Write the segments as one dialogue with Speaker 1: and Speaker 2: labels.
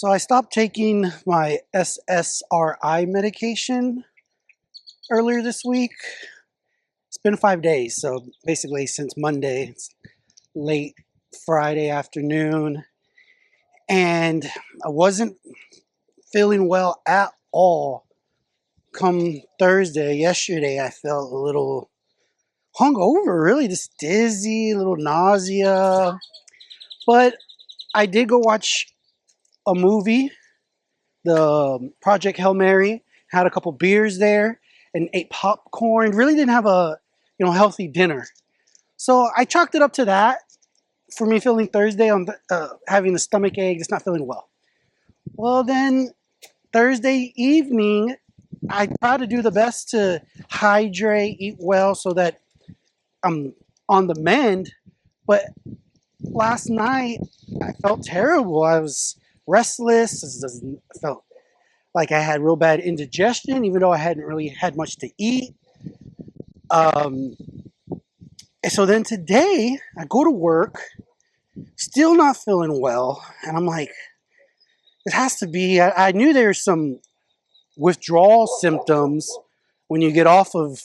Speaker 1: So I stopped taking my SSRI medication earlier this week. It's been 5 days, so basically since Monday, it's late Friday afternoon, and I wasn't feeling well at all. Come Thursday, yesterday, I felt a little hungover, really just dizzy, a little nausea, but I did go watch a movie, the Project Hail Mary, had a couple beers there and ate popcorn. Really didn't have a healthy dinner. So I chalked it up to that for me feeling Thursday on having a stomach ache, just not feeling well. Well, then Thursday evening, I try to do the best to hydrate, eat well so that I'm on the mend. But last night, I felt terrible. I was restless. I felt like I had real bad indigestion, even though I hadn't really had much to eat. And so then today, I go to work, still not feeling well, and I'm like, it has to be. I knew there's some withdrawal symptoms when you get off of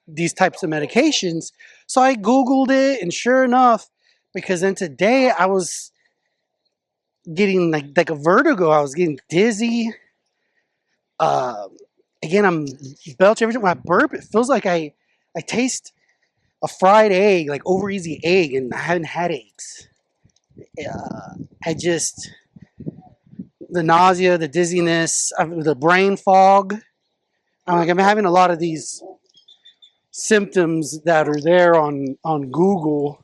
Speaker 1: these types of medications. So I Googled it, and sure enough, because then today I was getting like a vertigo. I was getting dizzy. Again, I'm belching every time when I burp. It feels like I taste a fried egg, like over easy egg, and I haven't had eggs. The nausea, the dizziness, the brain fog. I'm having a lot of these symptoms that are there on Google.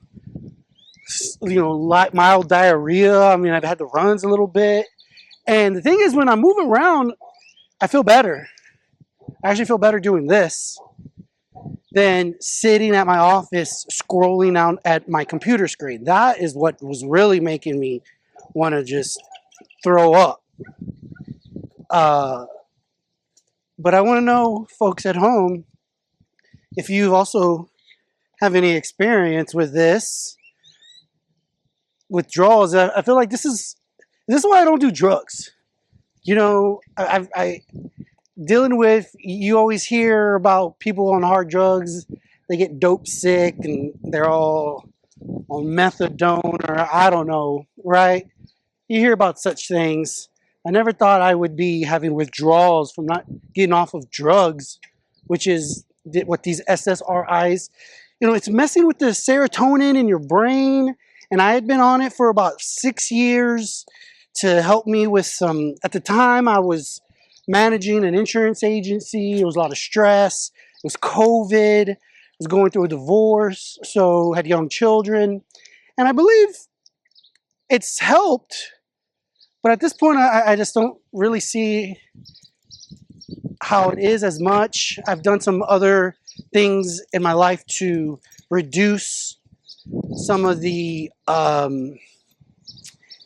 Speaker 1: Like mild diarrhea. I've had the runs a little bit. And the thing is, when I'm moving around, I feel better. I actually feel better doing this than sitting at my office scrolling out at my computer screen. That is what was really making me want to just throw up. But I want to know, folks at home, if you also have any experience with this withdrawals. I feel like this is why I don't do drugs. I dealing with, you always hear about people on hard drugs, they get dope sick and they're all on methadone or I don't know, right? You hear about such things. I never thought I would be having withdrawals from not getting off of drugs, which is what these SSRIs, it's messing with the serotonin in your brain. And I had been on it for about 6 years to help me with some, at the time I was managing an insurance agency. It was a lot of stress. It was COVID. I was going through a divorce, so had young children. And I believe it's helped. But at this point, I just don't really see how it is as much. I've done some other things in my life to reduce some of the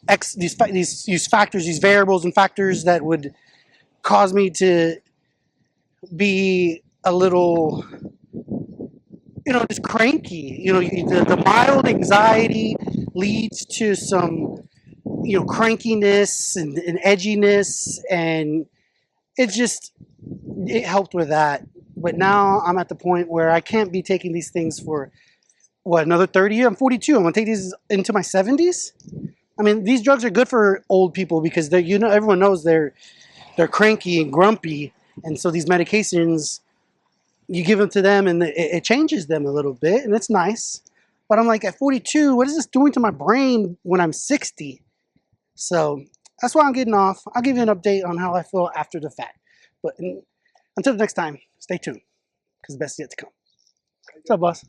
Speaker 1: these factors, these variables and factors that would cause me to be a little, just cranky. The mild anxiety leads to some, crankiness and edginess, and it helped with that. But now I'm at the point where I can't be taking these things for another 30 years? I'm 42. I'm going to take these into my 70s. These drugs are good for old people because everyone knows they're cranky and grumpy. And so these medications, you give them to them and it changes them a little bit, and it's nice. But I'm like, at 42, what is this doing to my brain when I'm 60? So that's why I'm getting off. I'll give you an update on how I feel after the fact. But until the next time, stay tuned because the best is yet to come. What's up, boss?